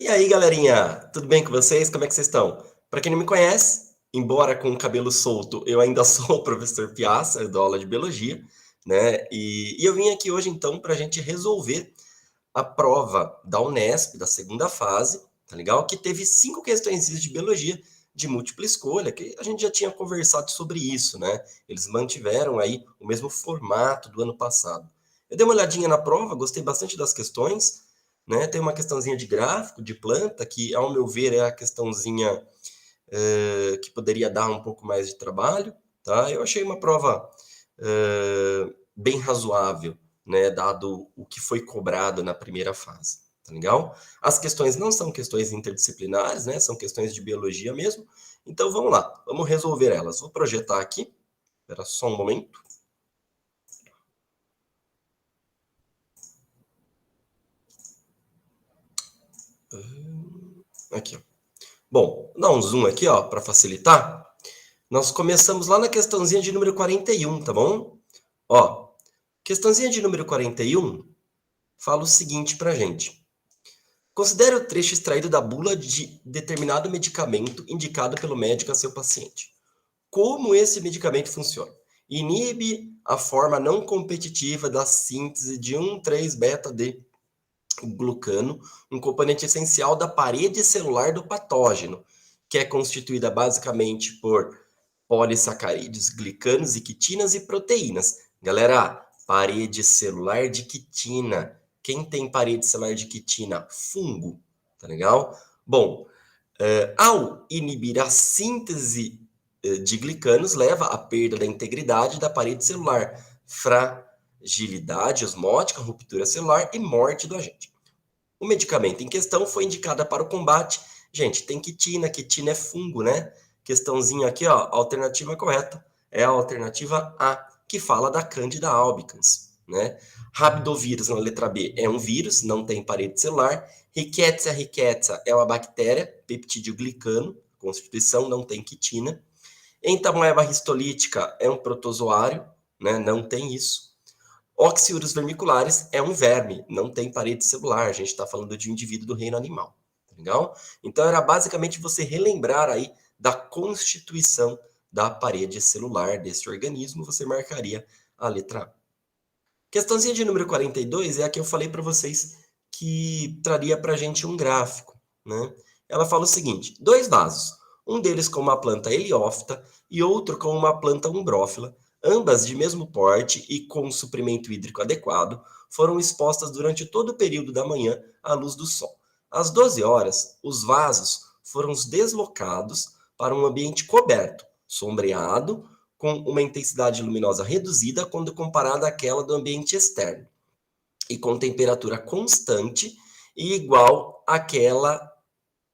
E aí, galerinha, tudo bem com vocês? Como é que vocês estão? Para quem não me conhece, embora com o cabelo solto, eu ainda sou o professor Piazza, eu dou aula de biologia, né? E eu vim aqui hoje, então, para a gente resolver a prova da Unesp, da segunda fase, tá legal? Que teve 5 questões de biologia de múltipla escolha, que a gente já tinha conversado sobre isso, né? Eles mantiveram aí o mesmo formato do ano passado. Eu dei uma olhadinha na prova, gostei bastante das questões, né? Tem uma questãozinha de gráfico, de planta, que, ao meu ver, é a questãozinha que poderia dar um pouco mais de trabalho, tá? Eu achei uma prova bem razoável, né? Dado o que foi cobrado na primeira fase, tá legal? As questões não são questões interdisciplinares, né? São questões de biologia mesmo. Então vamos lá, vamos resolver elas. Vou projetar aqui, espera só um momento. Aqui, ó. Bom, vou dar um zoom aqui, ó, para facilitar. Nós começamos lá na questãozinha de número 41, tá bom? Ó, questãozinha de número 41 fala o seguinte pra gente. Considere o trecho extraído da bula de determinado medicamento indicado pelo médico a seu paciente. Como esse medicamento funciona? Inibe a forma não competitiva da síntese de 1,3-beta-D-glucano, um componente essencial da parede celular do patógeno, que é constituída basicamente por polissacarídeos, glicanos e quitinas e proteínas. Galera, parede celular de quitina. Quem tem parede celular de quitina? Fungo, tá legal? Bom, ao inibir a síntese de glicanos, leva à perda da integridade da parede celular, fragilidade osmótica, ruptura celular e morte do agente. O medicamento em questão foi indicado para o combate. Gente, tem quitina, quitina é fungo, né? Questãozinha aqui, ó, alternativa correta é a alternativa A, que fala da Candida albicans, né? Rabidovírus, na letra B, é um vírus, não tem parede celular. Rickettsia rickettsiae é uma bactéria, peptídeo glicano, constituição, não tem quitina. Entamoeba histolítica é um protozoário, né? Não tem isso. Oxiurus vermiculares é um verme, não tem parede celular, a gente está falando de um indivíduo do reino animal, tá legal? Então era basicamente você relembrar aí da constituição da parede celular desse organismo, você marcaria a letra A. Questãozinha de número 42 é a que eu falei para vocês que traria para a gente um gráfico, né? Ela fala o seguinte, 2 vasos, um deles com uma planta heliófita e outro com uma planta umbrófila, ambas de mesmo porte e com suprimento hídrico adequado, foram expostas durante todo o período da manhã à luz do sol. Às 12 horas, os vasos foram deslocados para um ambiente coberto, sombreado, com uma intensidade luminosa reduzida quando comparada àquela do ambiente externo, e com temperatura constante e igual àquela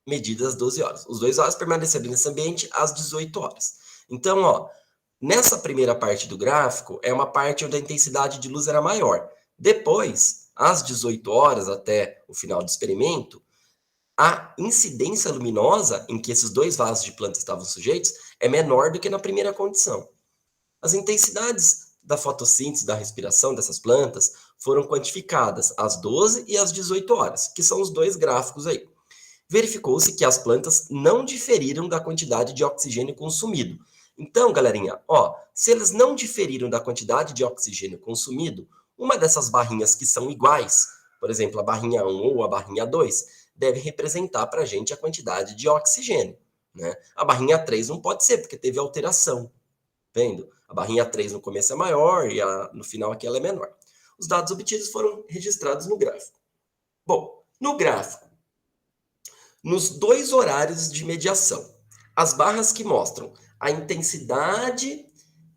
medida às 12 horas. Os 2 vasos permaneceram nesse ambiente às 18 horas. Então, ó, nessa primeira parte do gráfico, é uma parte onde a intensidade de luz era maior. Depois, às 18 horas, até o final do experimento, a incidência luminosa em que esses 2 vasos de planta estavam sujeitos é menor do que na primeira condição. As intensidades da fotossíntese, da respiração dessas plantas, foram quantificadas às 12 e às 18 horas, que são os 2 gráficos aí. Verificou-se que as plantas não diferiram da quantidade de oxigênio consumido. Então, galerinha, ó, se eles não diferiram da quantidade de oxigênio consumido, uma dessas barrinhas que são iguais, por exemplo, a barrinha 1 ou a barrinha 2, deve representar para a gente a quantidade de oxigênio, né? A barrinha 3 não pode ser, porque teve alteração, vendo? A barrinha 3 no começo é maior e no final aqui ela é menor. Os dados obtidos foram registrados no gráfico. Bom, no gráfico, nos 2 horários de mediação, as barras que mostram a intensidade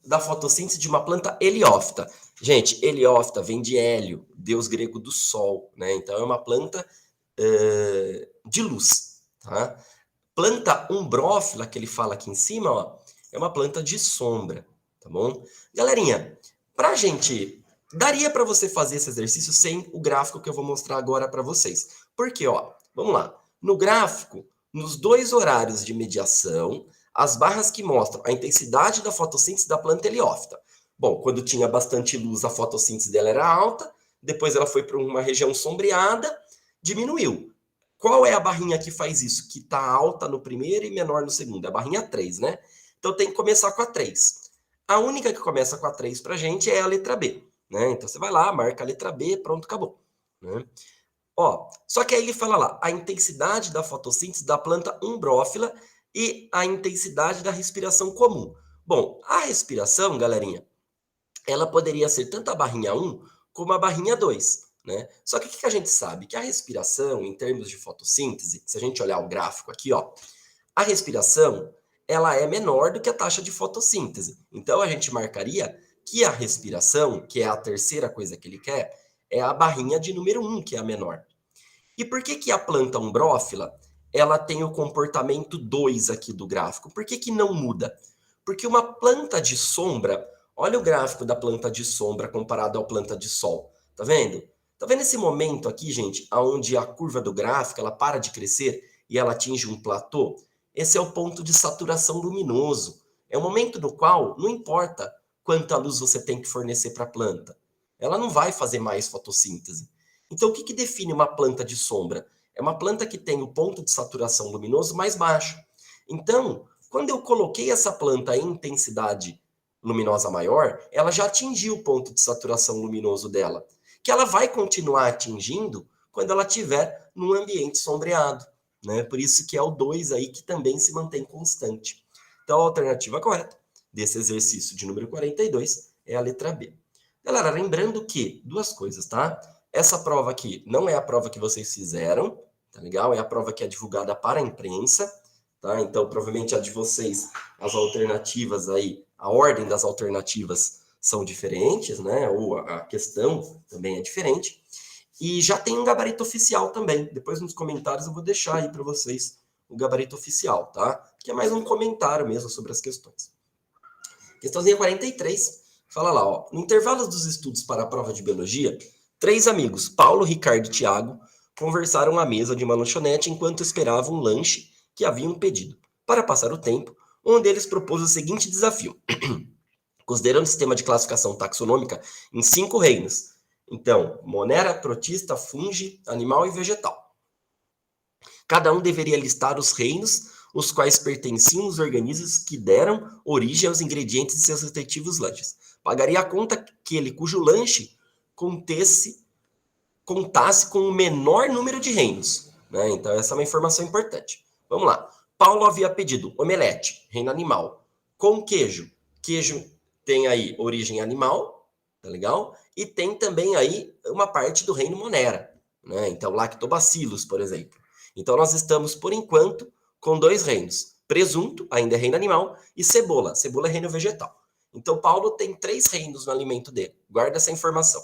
da fotossíntese de uma planta heliófita. Gente, heliófita vem de Hélio, deus grego do sol, né? Então é uma planta de luz, tá? Planta umbrófila, que ele fala aqui em cima, ó, é uma planta de sombra, tá bom? Galerinha, pra gente, daria para você fazer esse exercício sem o gráfico que eu vou mostrar agora para vocês. Por quê, ó? Vamos lá. No gráfico, nos 2 horários de mediação, as barras que mostram a intensidade da fotossíntese da planta heliófita. Bom, quando tinha bastante luz, a fotossíntese dela era alta, depois ela foi para uma região sombreada, diminuiu. Qual é a barrinha que faz isso? Que está alta no primeiro e menor no segundo? É a barrinha 3, né? Então tem que começar com a 3. A única que começa com a 3 para a gente é a letra B, né? Então você vai lá, marca a letra B, pronto, acabou. Né? Ó, só que aí ele fala lá, a intensidade da fotossíntese da planta umbrófila e a intensidade da respiração comum. Bom, a respiração, galerinha, ela poderia ser tanto a barrinha 1 como a barrinha 2, né? Só que o que a gente sabe? Que a respiração, em termos de fotossíntese, se a gente olhar o gráfico aqui, ó, a respiração, ela é menor do que a taxa de fotossíntese. Então, a gente marcaria que a respiração, que é a terceira coisa que ele quer, é a barrinha de número 1, que é a menor. E por que que a planta umbrófila, ela tem o comportamento 2 aqui do gráfico? Por que que não muda? Porque uma planta de sombra, olha o gráfico da planta de sombra comparado à planta de sol, tá vendo? Tá vendo esse momento aqui, gente, onde a curva do gráfico, ela para de crescer e ela atinge um platô? Esse é o ponto de saturação luminoso. É o momento no qual não importa quanta luz você tem que fornecer para a planta. Ela não vai fazer mais fotossíntese. Então, o que define uma planta de sombra? É uma planta que tem o ponto de saturação luminoso mais baixo. Então, quando eu coloquei essa planta em intensidade luminosa maior, ela já atingiu o ponto de saturação luminoso dela, que ela vai continuar atingindo quando ela estiver num ambiente sombreado, né? Por isso que é o 2 aí que também se mantém constante. Então, a alternativa correta desse exercício de número 42 é a letra B. Galera, lembrando que duas coisas, tá? Essa prova aqui não é a prova que vocês fizeram, tá legal? É a prova que é divulgada para a imprensa, tá? Então, provavelmente a de vocês, as alternativas aí, a ordem das alternativas são diferentes, né? Ou a questão também é diferente. E já tem um gabarito oficial também. Depois nos comentários eu vou deixar aí para vocês o gabarito oficial, tá? Que é mais um comentário mesmo sobre as questões. Questãozinha 43, fala lá, ó. No intervalo dos estudos para a prova de biologia, 3 amigos, Paulo, Ricardo e Tiago, conversaram à mesa de uma lanchonete enquanto esperavam um lanche que haviam pedido. Para passar o tempo, um deles propôs o seguinte desafio. Considerando o sistema de classificação taxonômica em 5 reinos. Então, monera, protista, fungi, animal e vegetal. Cada um deveria listar os reinos os quais pertenciam os organismos que deram origem aos ingredientes de seus respectivos lanches. Pagaria a conta aquele cujo lanche contasse com o menor número de reinos. Né? Então, essa é uma informação importante. Vamos lá. Paulo havia pedido omelete, reino animal, com queijo. Queijo tem aí origem animal, tá legal? E tem também aí uma parte do reino monera. Né? Então, lactobacillus, por exemplo. Então, nós estamos, por enquanto, com 2 reinos. Presunto, ainda é reino animal, e cebola. Cebola é reino vegetal. Então, Paulo tem 3 reinos no alimento dele. Guarda essa informação.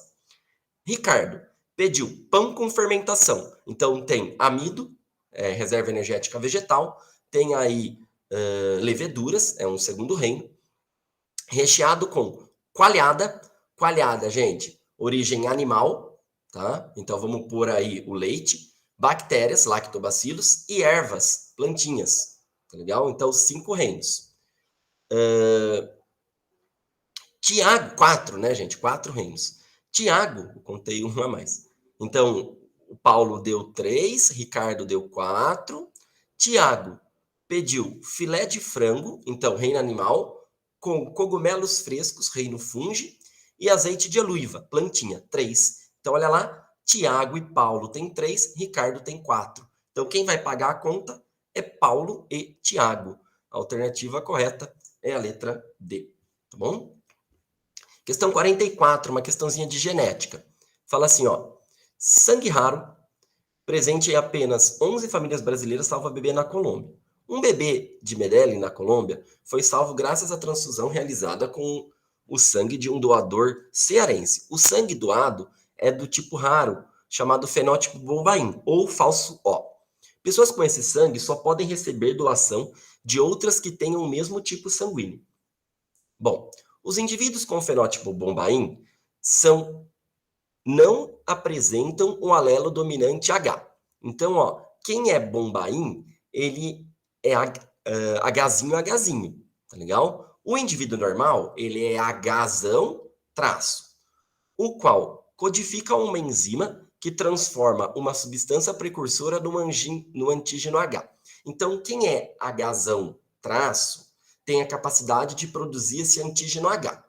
Ricardo pediu pão com fermentação. Então, tem amido, reserva energética vegetal, tem aí leveduras, é um segundo reino, recheado com coalhada. Coalhada, gente, origem animal, tá? Então, vamos pôr aí o leite, bactérias, lactobacilos, e ervas, plantinhas, tá legal? Então, 5 reinos. Tiago, 4, né, gente? 4 reinos. Tiago, eu contei um a mais. Então, o Paulo deu 3, Ricardo deu 4. Tiago pediu filé de frango, então, reino animal, com cogumelos frescos, reino fungi, e azeite de oliva, plantinha, 3. Então, olha lá, Tiago e Paulo tem 3, Ricardo tem 4. Então, quem vai pagar a conta é Paulo e Tiago. A alternativa correta é a letra D, tá bom? Questão 44, uma questãozinha de genética. Fala assim, ó. Sangue raro, presente em apenas 11 famílias brasileiras, salva bebê na Colômbia. Um bebê de Medellín, na Colômbia, foi salvo graças à transfusão realizada com o sangue de um doador cearense. O sangue doado é do tipo raro, chamado fenótipo Bombaim, ou falso O. Pessoas com esse sangue só podem receber doação de outras que tenham o mesmo tipo sanguíneo. Bom, os indivíduos com fenótipo Bombaim não apresentam um alelo dominante H. Então, ó, quem é Bombaim, ele é Hzinho, Hzinho, tá legal? O indivíduo normal, ele é Hzão traço, o qual codifica uma enzima que transforma uma substância precursora no antígeno H. Então, quem é Hzão traço tem a capacidade de produzir esse antígeno H.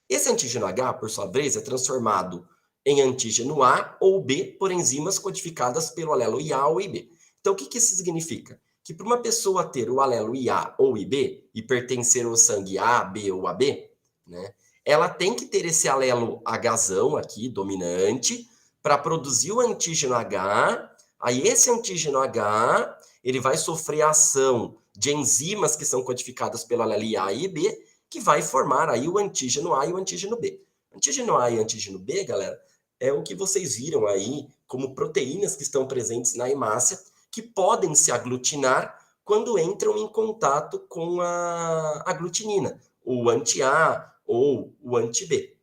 Esse antígeno H, por sua vez, é transformado em antígeno A ou B por enzimas codificadas pelo alelo IA ou IB. Então, o que isso significa? Que para uma pessoa ter o alelo IA ou IB e pertencer ao sangue A, B ou AB, né, ela tem que ter esse alelo Hzão aqui, dominante, para produzir o antígeno H. Aí esse antígeno H, ele vai sofrer a ação de enzimas que são codificadas pelo alelo IA e IB, que vai formar aí o antígeno A e o antígeno B. Antígeno A e antígeno B, galera, é o que vocês viram aí como proteínas que estão presentes na hemácia, que podem se aglutinar quando entram em contato com a aglutinina, o anti-A ou o anti-B.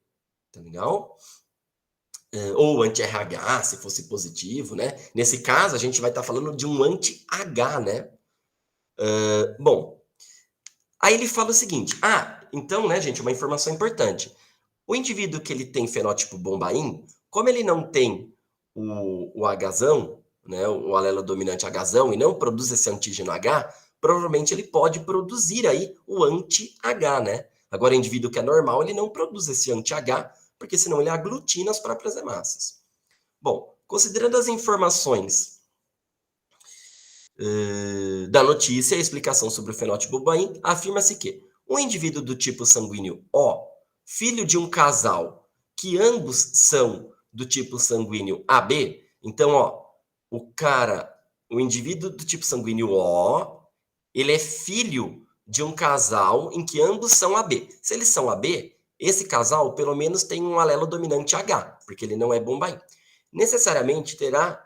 Tá legal? Ou anti-RH, se fosse positivo, né? Nesse caso, a gente vai estar falando de um anti-H, né? Bom, aí ele fala o seguinte, então, né, gente, uma informação importante. O indivíduo que ele tem fenótipo bombaim, como ele não tem o Hzão, né, o alelo dominante Hzão, e não produz esse antígeno H, provavelmente ele pode produzir aí o anti-H, né? Agora, o indivíduo que é normal, ele não produz esse anti-H, porque senão ele aglutina as próprias hemácias. Bom, considerando as informações da notícia e a explicação sobre o fenótipo bombaim, afirma-se que um indivíduo do tipo sanguíneo O, filho de um casal que ambos são do tipo sanguíneo AB, então, o indivíduo do tipo sanguíneo O, ele é filho de um casal em que ambos são AB. Se eles são AB, esse casal pelo menos tem um alelo dominante H, porque ele não é bombaim. Necessariamente terá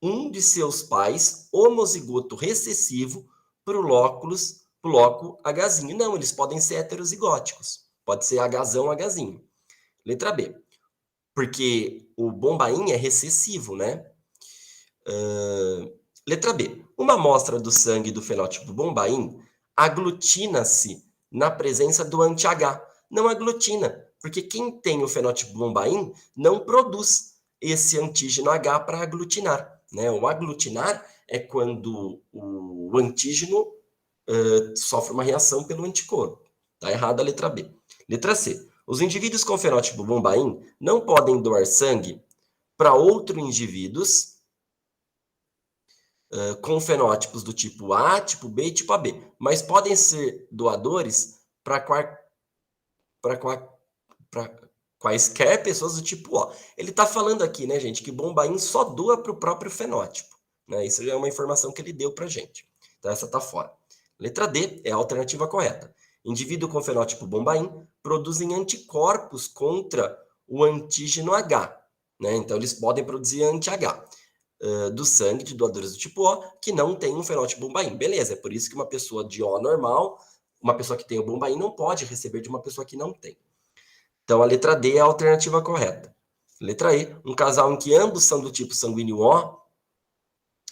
um de seus pais homozigoto recessivo para o loco Hzinho. Não, eles podem ser heterozigóticos. Pode ser Hzão, Hzinho. Letra B. Porque o bombaim é recessivo, né? Letra B. Uma amostra do sangue do fenótipo bombaim aglutina-se na presença do anti-H. Não aglutina, porque quem tem o fenótipo bombaim não produz esse antígeno H para aglutinar. Né? O aglutinar é quando o antígeno sofre uma reação pelo anticorpo. Está errada a letra B. Letra C. Os indivíduos com fenótipo bombaim não podem doar sangue para outros indivíduos com fenótipos do tipo A, tipo B e tipo AB, mas podem ser doadores para quaisquer pessoas do tipo O. Ele está falando aqui, né, gente, que bombaim só doa para o próprio fenótipo. Né? Isso já é uma informação que ele deu para a gente. Então, essa está fora. Letra D é a alternativa correta. Indivíduo com fenótipo bombaim produzem anticorpos contra o antígeno H. Né? Então, eles podem produzir anti-H do sangue de doadores do tipo O que não tem um fenótipo bombaim. Beleza, é por isso que uma pessoa de O normal, uma pessoa que tem o bombaim, não pode receber de uma pessoa que não tem. Então, a letra D é a alternativa correta. Letra E, um casal em que ambos são do tipo sanguíneo O,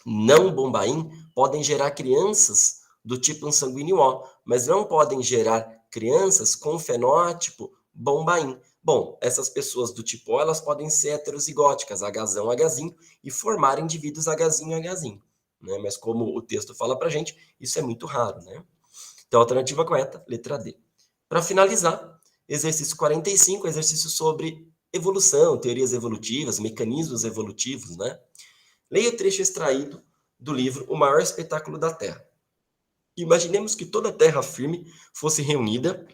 não bombaim, podem gerar crianças do tipo sanguíneo O, mas não podem gerar crianças com fenótipo bombaim. Bom, essas pessoas do tipo O, elas podem ser heterozigóticas, Hzão, Hzinho, e formar indivíduos Hzinho, Hzinho. Né? Mas como o texto fala pra gente, isso é muito raro, né? Então, a alternativa correta, letra D. Para finalizar, exercício 45, exercício sobre evolução, teorias evolutivas, mecanismos evolutivos, né? Leia o trecho extraído do livro O Maior Espetáculo da Terra. Imaginemos que toda a terra firme fosse reunida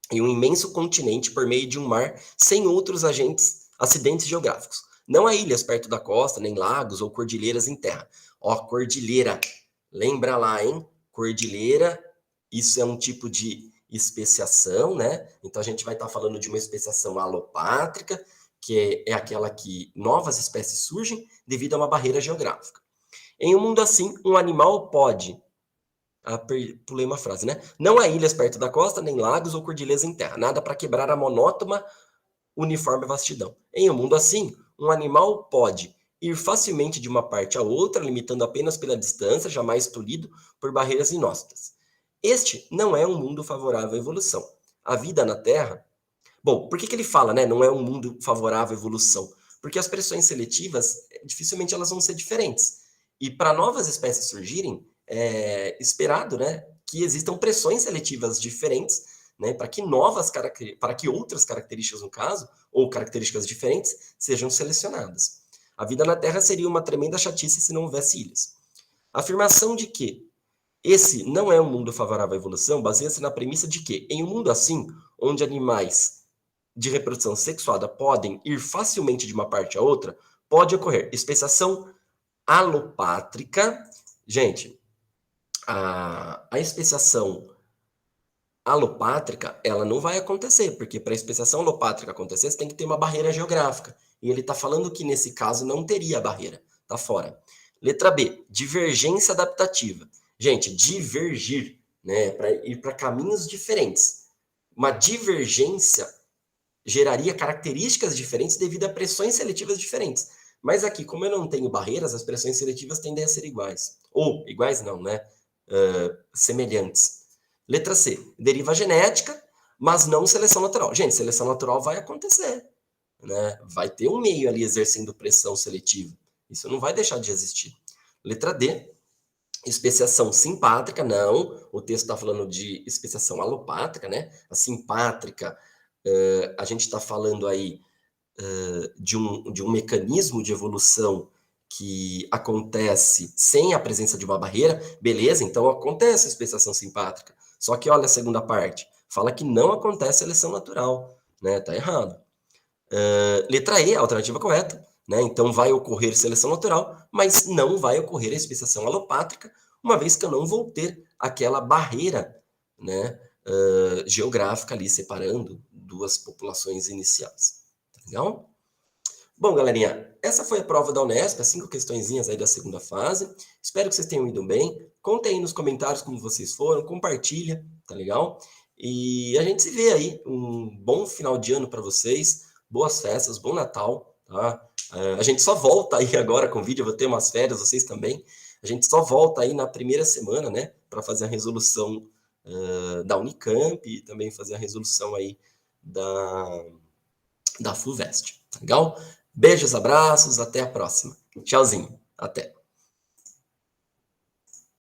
em um imenso continente por meio de um mar sem outros acidentes geográficos. Não há ilhas perto da costa, nem lagos ou cordilheiras em terra. Cordilheira. Lembra lá, hein? Cordilheira, isso é um tipo de especiação, né? Então, a gente vai estar falando de uma especiação alopátrica, que é aquela que novas espécies surgem devido a uma barreira geográfica. Em um mundo assim, um animal pode... pulei uma frase, né? Não há ilhas perto da costa, nem lagos ou cordilheiras em terra. Nada para quebrar a monótona, uniforme vastidão. Em um mundo assim, um animal pode ir facilmente de uma parte a outra, limitando apenas pela distância, jamais tolhido por barreiras inóspitas. Este não é um mundo favorável à evolução. A vida na Terra... Bom, por que ele fala, né? Não é um mundo favorável à evolução? Porque as pressões seletivas, dificilmente elas vão ser diferentes. E para novas espécies surgirem, é esperado, né, que existam pressões seletivas diferentes, né, para que outras características, no caso, ou características diferentes, sejam selecionadas. A vida na Terra seria uma tremenda chatice se não houvesse ilhas. A afirmação de que esse não é um mundo favorável à evolução baseia-se na premissa de que, em um mundo assim, onde animais de reprodução sexuada podem ir facilmente de uma parte a outra, pode ocorrer especiação alopátrica. Gente, a especiação alopátrica, ela não vai acontecer, porque para a especiação alopátrica acontecer, você tem que ter uma barreira geográfica. E ele está falando que nesse caso não teria barreira, tá fora. Letra B, divergência adaptativa. Gente, divergir, né, para ir para caminhos diferentes. Uma divergência geraria características diferentes devido a pressões seletivas diferentes. Mas aqui, como eu não tenho barreiras, as pressões seletivas tendem a ser iguais. Ou, iguais não, né? Semelhantes. Letra C, deriva genética, mas não seleção natural. Gente, seleção natural vai acontecer, né? Vai ter um meio ali exercendo pressão seletiva. Isso não vai deixar de existir. Letra D, especiação simpátrica, não. O texto está falando de especiação alopátrica, né? A simpátrica, a gente está falando aí de um mecanismo de evolução que acontece sem a presença de uma barreira, beleza, então acontece a especiação simpátrica. Só que olha a segunda parte, fala que não acontece seleção natural, né? Tá errado. Letra E, a alternativa correta, né? Então vai ocorrer seleção natural, mas não vai ocorrer a especiação alopátrica, uma vez que eu não vou ter aquela barreira, né, geográfica ali separando duas populações iniciais. Tá legal? Bom, galerinha, essa foi a prova da Unesp, as 5 questõezinhas aí da segunda fase. Espero que vocês tenham ido bem. Contem aí nos comentários como vocês foram, compartilha, tá legal? E a gente se vê aí. Um bom final de ano para vocês, boas festas, bom Natal, tá? A gente só volta aí agora com o vídeo, eu vou ter umas férias, vocês também. A gente só volta aí na primeira semana, né, para fazer a resolução da Unicamp e também fazer a resolução aí da FUVEST, tá legal? Beijos, abraços, até a próxima. Tchauzinho, até.